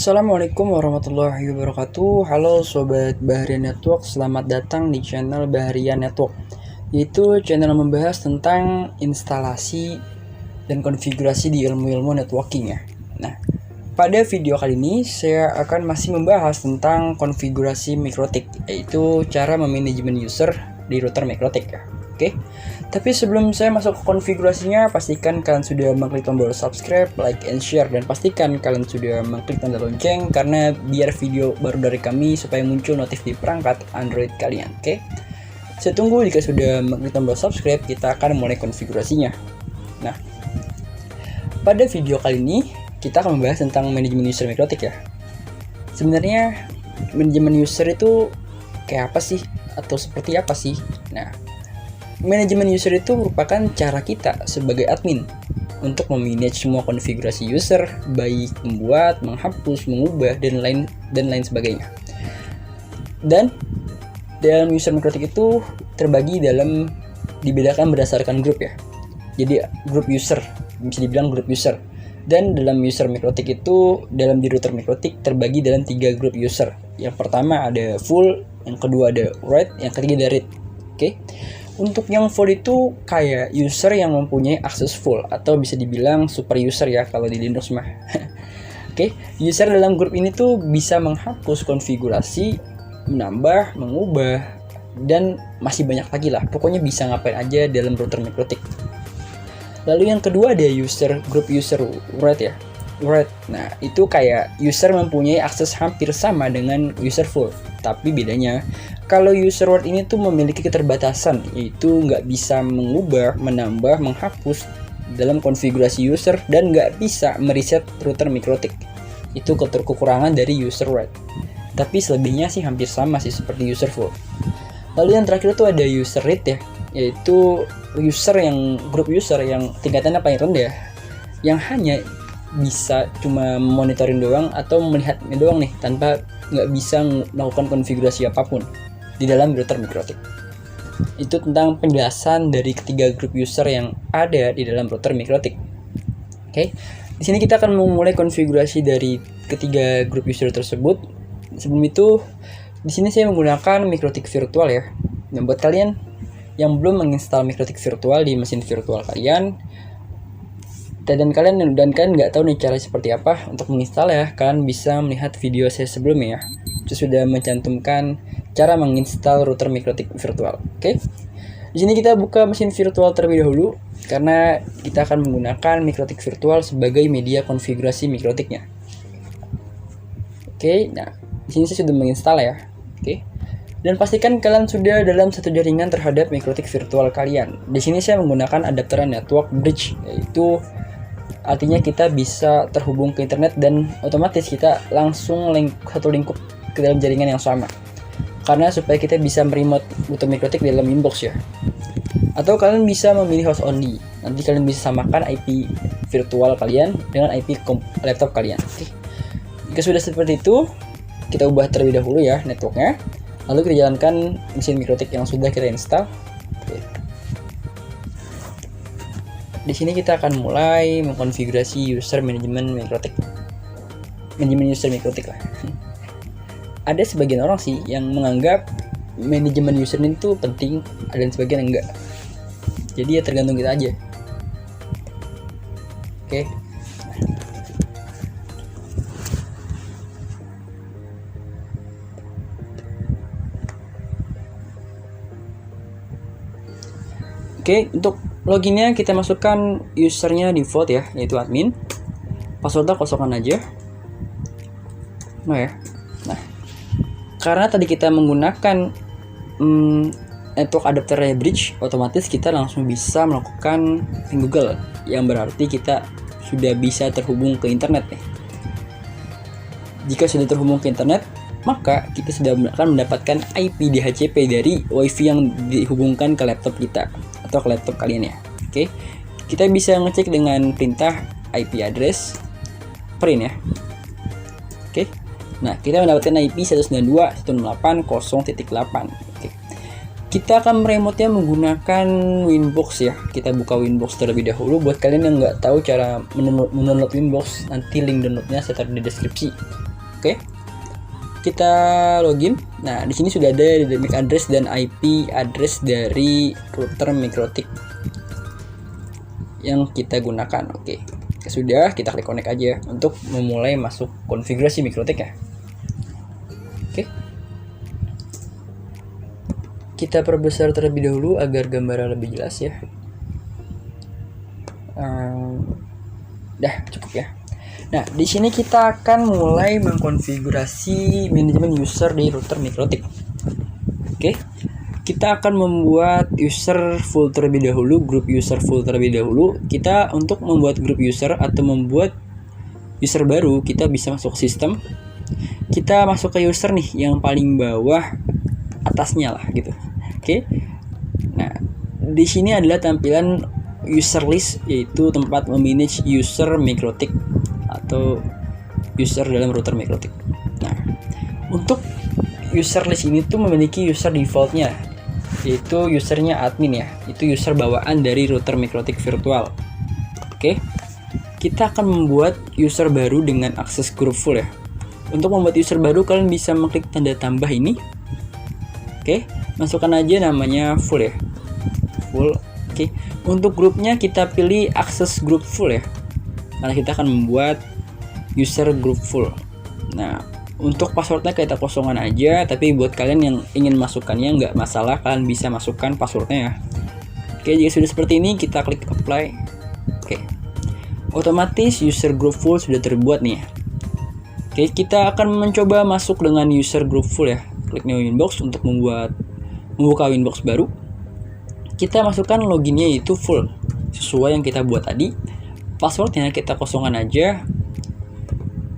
Assalamualaikum warahmatullahi wabarakatuh. Halo Sobat Baharia Network, selamat datang di channel Baharia Network, yaitu channel yang membahas tentang instalasi dan konfigurasi di ilmu-ilmu networking ya. Nah, pada video kali ini saya akan masih membahas tentang konfigurasi MikroTik, yaitu cara memanajemen user di router MikroTik ya. Oke. Tapi sebelum saya masuk ke konfigurasinya, pastikan kalian sudah mengklik tombol subscribe, like, and share, dan pastikan kalian sudah mengklik tanda lonceng karena biar video baru dari kami supaya muncul notif di perangkat Android kalian. Oke. Saya tunggu jika sudah mengklik tombol subscribe, kita akan mulai konfigurasinya. Nah, pada video kali ini kita akan membahas tentang manajemen user MikroTik ya. Sebenarnya manajemen user itu kayak apa sih atau seperti apa sih? Nah, manajemen user itu merupakan cara kita sebagai admin untuk memanage semua konfigurasi user, baik membuat, menghapus, mengubah, dan lain sebagainya. Dan dalam user MikroTik itu dibedakan berdasarkan grup ya. Jadi grup user, bisa dibilang grup user. Dan dalam user MikroTik itu, dalam di router MikroTik terbagi dalam 3 grup user. Yang pertama ada full, yang kedua ada write, yang ketiga ada read. Oke. Untuk yang full itu kayak user yang mempunyai akses full atau bisa dibilang super user ya kalau di Linux mah. Oke, user dalam grup ini tuh bisa menghapus konfigurasi, menambah, mengubah, dan masih banyak lagi lah. Pokoknya bisa ngapain aja dalam router MikroTik. Lalu yang kedua ada grup user write ya. Write. Nah, itu kayak user mempunyai akses hampir sama dengan user full. Tapi bedanya, kalau user write ini tuh memiliki keterbatasan, yaitu nggak bisa mengubah, menambah, menghapus dalam konfigurasi user, dan nggak bisa mereset router MikroTik. Itu kekurangan dari user write. Tapi selebihnya sih hampir sama sih seperti user full. Lalu yang terakhir tuh ada user read ya, yaitu grup user yang tingkatannya paling rendah, yang hanya bisa cuma monitoring doang atau melihatnya doang nih, tanpa nggak bisa melakukan konfigurasi apapun di dalam router MikroTik. Itu tentang penjelasan dari ketiga grup user yang ada di dalam router MikroTik. Oke, di sini kita akan memulai konfigurasi dari ketiga grup user tersebut. Sebelum itu, di sini saya menggunakan MikroTik virtual ya. Dan buat kalian yang belum menginstal MikroTik virtual di mesin virtual kalian, dan kalian nggak tahu nih cara seperti apa untuk menginstal ya, kalian bisa melihat video saya sebelumnya ya. Saya sudah mencantumkan cara menginstal router MikroTik virtual. Oke. Di sini kita buka mesin virtual terlebih dahulu karena kita akan menggunakan MikroTik virtual sebagai media konfigurasi MikroTiknya. Oke, nah di sini saya sudah menginstal ya. Oke. Dan pastikan kalian sudah dalam satu jaringan terhadap MikroTik virtual kalian. Di sini saya menggunakan adapter network bridge, yaitu artinya kita bisa terhubung ke internet dan otomatis kita langsung satu lingkup ke dalam jaringan yang sama. Karena supaya kita bisa meremote router MikroTik dalam inbox ya. Atau kalian bisa memilih host only. Nanti kalian bisa samakan IP virtual kalian dengan IP laptop kalian. Oke. Jika sudah seperti itu, kita ubah terlebih dahulu ya networknya. Lalu kita jalankan mesin MikroTik yang sudah kita install. Oke. Di sini kita akan mulai mengkonfigurasi manajemen user MikroTik lah. Ada sebagian orang sih yang menganggap manajemen user itu penting, ada sebagian yang enggak. Jadi ya tergantung kita aja. Oke. Oke, untuk loginnya kita masukkan usernya default ya, yaitu admin. Passwordnya kosongan aja. Nah ya. Nah, karena tadi kita menggunakan network adapter bridge, otomatis kita langsung bisa melakukan ping Google, yang berarti kita sudah bisa terhubung ke internet nih. Jika sudah terhubung ke internet, maka kita sudah akan mendapatkan IP DHCP dari WiFi yang dihubungkan ke laptop kita atau ke laptop kalian ya. Oke. Kita bisa ngecek dengan perintah IP address print ya. Oke. Nah, kita mendapatkan IP 192.168.0.8. Oke. Kita akan meremote-nya menggunakan Winbox ya. Kita buka Winbox terlebih dahulu. Buat kalian yang nggak tahu cara mendownload Winbox, nanti link downloadnya saya taruh di deskripsi. Oke. Kita login. Nah, di sini sudah ada dynamic address dan IP address dari router MikroTik yang kita gunakan. Oke. Sudah, kita klik connect aja untuk memulai masuk konfigurasi MikroTik ya. Oke. Kita perbesar terlebih dahulu agar gambarnya lebih jelas ya. Dah cukup ya. Nah, di sini kita akan mulai mengkonfigurasi manajemen user di router MikroTik. Oke. Kita akan membuat user full terlebih dahulu, grup user full terlebih dahulu. Kita untuk membuat grup user atau membuat user baru, kita bisa masuk sistem. Kita masuk ke user nih yang paling bawah atasnya lah gitu. Oke. Nah, di sini adalah tampilan user list, yaitu tempat memanage user MikroTik atau user dalam router MikroTik. Nah, untuk user list ini tuh memiliki user defaultnya, yaitu usernya admin ya, itu user bawaan dari router MikroTik virtual. Oke, kita akan membuat user baru dengan akses grup full ya. Untuk membuat user baru, kalian bisa mengklik tanda tambah ini. Oke, masukkan aja namanya full ya, full. Oke, untuk grupnya kita pilih akses grup full ya, karena kita akan membuat user group full. Nah, untuk passwordnya kita kosongan aja, tapi buat kalian yang ingin masukkannya nggak masalah, kalian bisa masukkan passwordnya ya. Oke, jika sudah seperti ini kita klik apply. Oke, otomatis user group full sudah terbuat nih. Oke, kita akan mencoba masuk dengan user group full ya. Klik new winbox untuk membuka winbox baru. Kita masukkan loginnya yaitu full sesuai yang kita buat tadi. Passwordnya kita kosongan aja.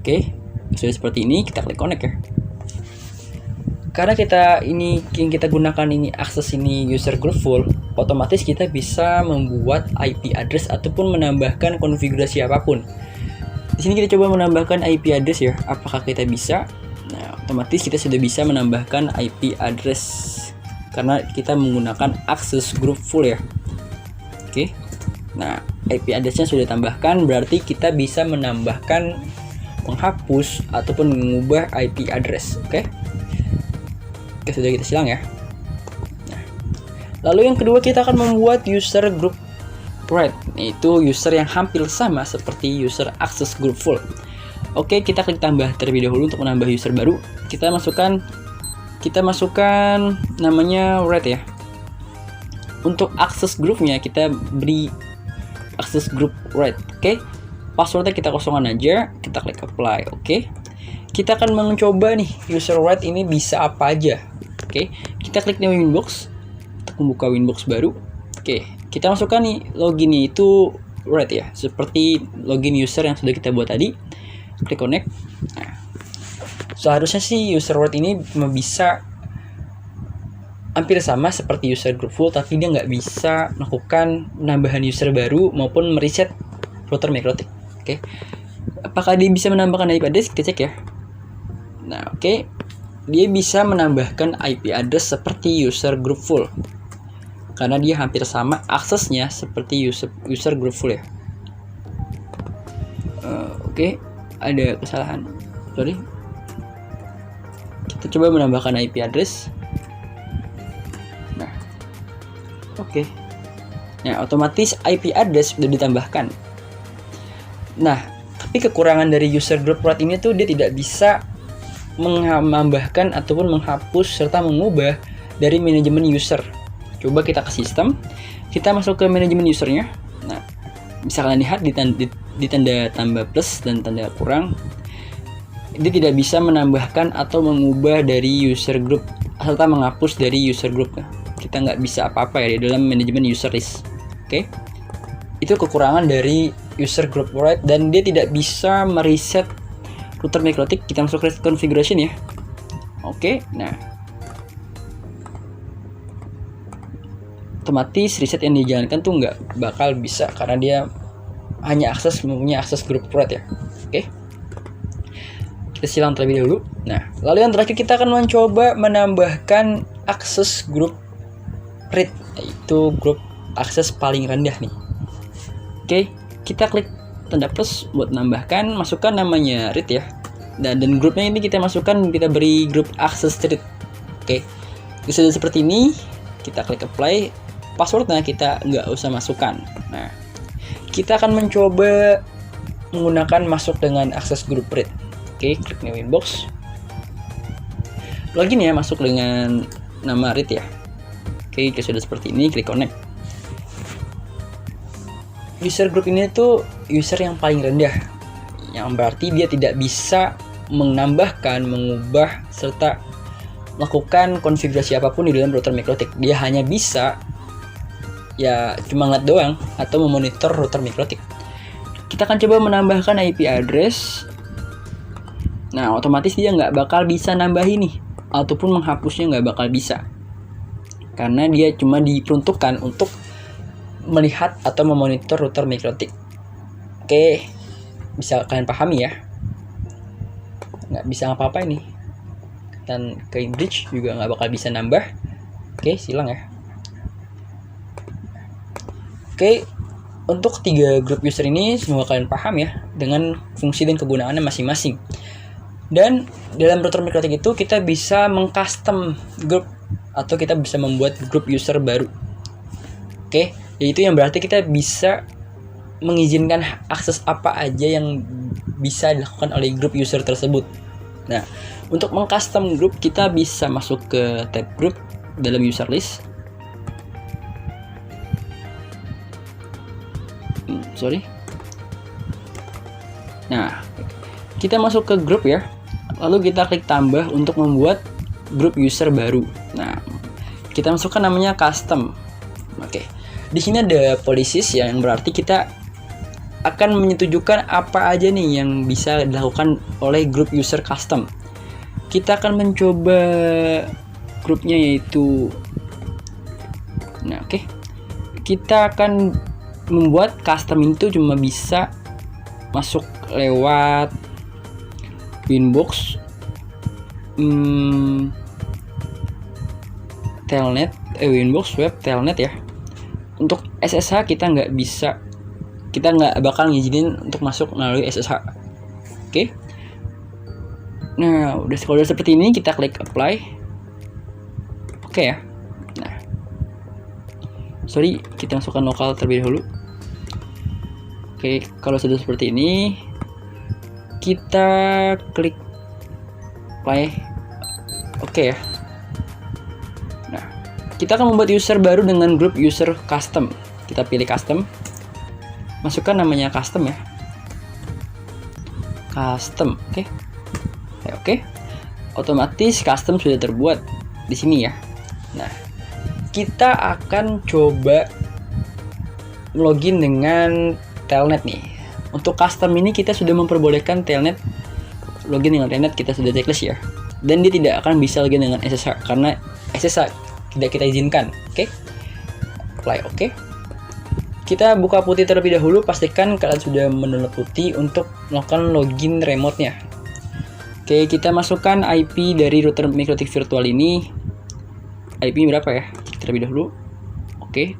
Oke, sudah seperti ini, kita klik connect ya. Karena yang kita gunakan ini akses ini user group full, otomatis kita bisa membuat IP address ataupun menambahkan konfigurasi apapun. Di sini kita coba menambahkan IP address ya. Apakah kita bisa? Nah, otomatis kita sudah bisa menambahkan IP address karena kita menggunakan akses group full ya. Oke. Nah, IP address-nya sudah tambahkan, berarti kita bisa menambahkan, menghapus ataupun mengubah IP address. Oke. Oke, sudah kita silang ya. Nah, lalu yang kedua kita akan membuat user group right, yaitu user yang hampir sama seperti user akses group full. Oke, kita klik tambah terlebih dahulu untuk menambah user baru. Kita masukkan namanya right ya. Untuk akses grupnya kita beri akses group right. Oke. Passwordnya kita kosongan aja, kita klik apply. Oke. Kita akan mencoba nih user right ini bisa apa aja. Oke. Kita klik new winbox untuk membuka winbox baru. Oke. Kita masukkan nih loginnya itu right ya, seperti login user yang sudah kita buat tadi. Klik connect. Nah, seharusnya sih user right ini bisa hampir sama seperti user group full, tapi dia nggak bisa melakukan penambahan user baru maupun mereset router MikroTik. Oke, apakah dia bisa menambahkan IP address? Kita cek ya. Nah, oke, dia bisa menambahkan IP address seperti user group full karena dia hampir sama aksesnya seperti user group full ya. Oke, ada kesalahan, sorry. Kita coba menambahkan IP address. Oke. Nah, otomatis IP address sudah ditambahkan. Nah, tapi kekurangan dari user group right ini tuh dia tidak bisa menambahkan ataupun menghapus serta mengubah dari manajemen user. Coba kita ke sistem, kita masuk ke manajemen usernya. Nah, bisa kalian lihat di tanda tambah plus dan tanda kurang, dia tidak bisa menambahkan atau mengubah dari user group serta menghapus dari user group. Kita nggak bisa apa-apa ya di dalam manajemen user list. Oke, itu kekurangan dari user group right, dan dia tidak bisa mereset router MikroTik. Kita masuk ke configuration ya. Oke, nah otomatis reset yang dijalankan tuh nggak bakal bisa karena dia hanya mempunyai akses group right ya. Oke, kita silang terlebih dahulu. Nah, lalu yang terakhir kita akan mencoba menambahkan akses group read, yaitu grup akses paling rendah nih. Oke, kita klik tanda plus buat menambahkan, masukkan namanya read ya. Dan grupnya ini kita masukkan, kita beri grup access street. Oke, sudah seperti ini, kita klik apply. Passwordnya kita nggak usah masukkan. Nah, kita akan mencoba menggunakan masuk dengan akses grup read. Oke, klik new inbox. Login ya, masuk dengan nama read ya. Oke, sudah seperti ini, klik connect. User group ini tuh user yang paling rendah, yang berarti dia tidak bisa menambahkan, mengubah, serta melakukan konfigurasi apapun di dalam router MikroTik. Dia hanya bisa ya cuma ngeliat doang atau memonitor router MikroTik. Kita akan coba menambahkan IP address. Nah, otomatis dia nggak bakal bisa nambah ini ataupun menghapusnya nggak bakal bisa, karena dia cuma diperuntukkan untuk melihat atau memonitor router MikroTik. Oke, bisa kalian pahami ya. Nggak bisa apa-apa ini. Dan Cambridge juga nggak bakal bisa nambah. Oke, silang ya. Oke, untuk 3 grup user ini semoga kalian paham ya dengan fungsi dan kegunaannya masing-masing. Dan dalam router MikroTik itu kita bisa mengcustom grup atau kita bisa membuat grup user baru. Oke, yaitu yang berarti kita bisa mengizinkan akses apa aja yang bisa dilakukan oleh grup user tersebut. Nah, untuk mengcustom grup kita bisa masuk ke tab group dalam user list. Nah, kita masuk ke grup ya. Lalu kita klik tambah untuk membuat grup user baru. Nah, kita masukkan namanya custom. Oke. Di sini ada policies yang berarti kita akan menyetujukan apa aja nih yang bisa dilakukan oleh grup user custom. Kita akan mencoba grupnya yaitu kita akan membuat custom itu cuma bisa masuk lewat Winbox, Telnet, Winbox Web Telnet ya. Untuk SSH kita nggak bisa, kita nggak bakal ngizinin untuk masuk melalui SSH. Oke. Nah, kalau udah seperti ini kita klik apply. Oke ya. Nah, kita masukkan lokal terlebih dahulu. Oke, kalau sudah seperti ini kita klik apply. Oke ya. Nah, kita akan membuat user baru dengan grup user custom. Kita pilih custom. Masukkan namanya custom ya. Custom, oke. Oke. Otomatis custom sudah terbuat di sini ya. Nah, kita akan coba login dengan Telnet nih. Untuk custom ini kita sudah memperbolehkan Telnet, login dengan Telnet kita sudah checklist ya. Dan dia tidak akan bisa login dengan SSH karena SSH tidak kita izinkan. Oke. Apply oke. Kita buka putih terlebih dahulu, pastikan kalian sudah mendownload putih untuk melakukan login remote-nya. Oke, kita masukkan IP dari router MikroTik virtual ini. IP berapa ya? Kita terlebih dahulu. Oke,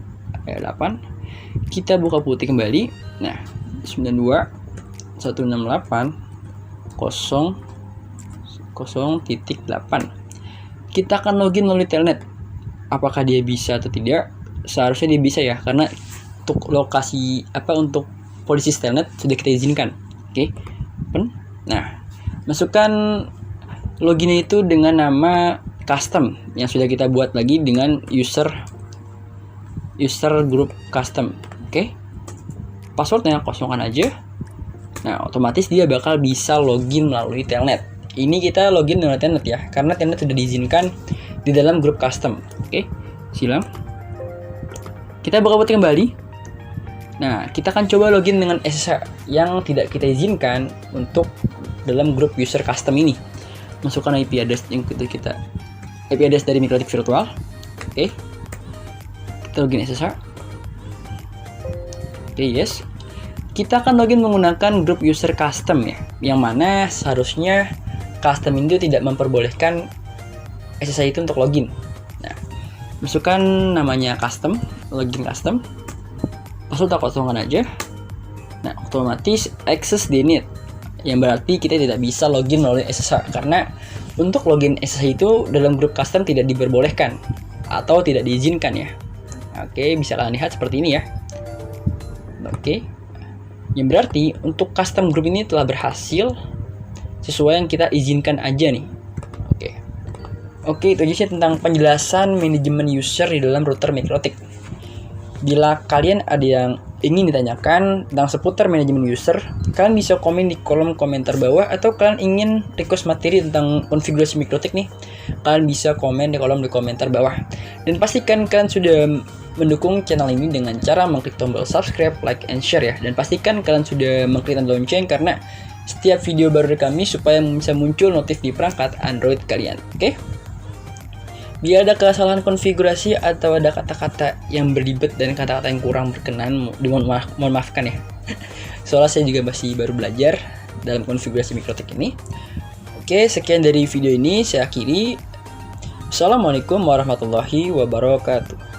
8. Kita buka putih kembali. Nah, 92.168.0.8. Kita akan login melalui Telnet. Apakah dia bisa atau tidak? Seharusnya dia bisa ya, karena untuk lokasi untuk polisi Telnet sudah kita izinkan. Oke. Nah, masukkan loginnya itu dengan nama custom yang sudah kita buat lagi dengan user group custom. Oke. Passwordnya kosongkan aja. Nah, otomatis dia bakal bisa login melalui Telnet. Ini kita login dengan Telnet ya, karena Telnet sudah diizinkan di dalam grup custom. Oke. Silang. Kita buka putih kembali. Nah, kita akan coba login dengan SSH yang tidak kita izinkan untuk dalam grup user custom ini. Masukkan IP address yang kita IP address dari MikroTik virtual. Oke. Kita login SSH. Oke, yes. Kita akan login menggunakan grup user custom ya, yang mana seharusnya custom itu tidak memperbolehkan SSH itu untuk login. Nah, masukkan namanya custom, login custom. Password tak kosongkan aja. Nah, otomatis access denied. yang berarti kita tidak bisa login melalui SSH, karena untuk login SSH itu dalam grup custom tidak diperbolehkan atau tidak diizinkan ya. Oke, bisa kalian lihat seperti ini ya. Oke, yang berarti untuk custom group ini telah berhasil sesuai yang kita izinkan aja nih. Oke, itu aja sih tentang penjelasan manajemen user di dalam router Mikrotik. Bila kalian ada yang ingin ditanyakan tentang seputar manajemen user, kalian bisa komen di kolom komentar bawah, atau kalian ingin request materi tentang konfigurasi Mikrotik nih, kalian bisa komen di kolom komentar bawah. Dan pastikan kalian sudah mendukung channel ini dengan cara mengklik tombol subscribe, like, and share ya. Dan pastikan kalian sudah mengklik tanda lonceng karena setiap video baru dari kami supaya bisa muncul notif di perangkat Android kalian. Oke? Bila ada kesalahan konfigurasi atau ada kata-kata yang berlibet dan kata-kata yang kurang berkenan, mohon maafkan ya. Soalnya saya juga masih baru belajar dalam konfigurasi Mikrotik ini. Oke, sekian dari video ini saya akhiri. Assalamualaikum warahmatullahi wabarakatuh.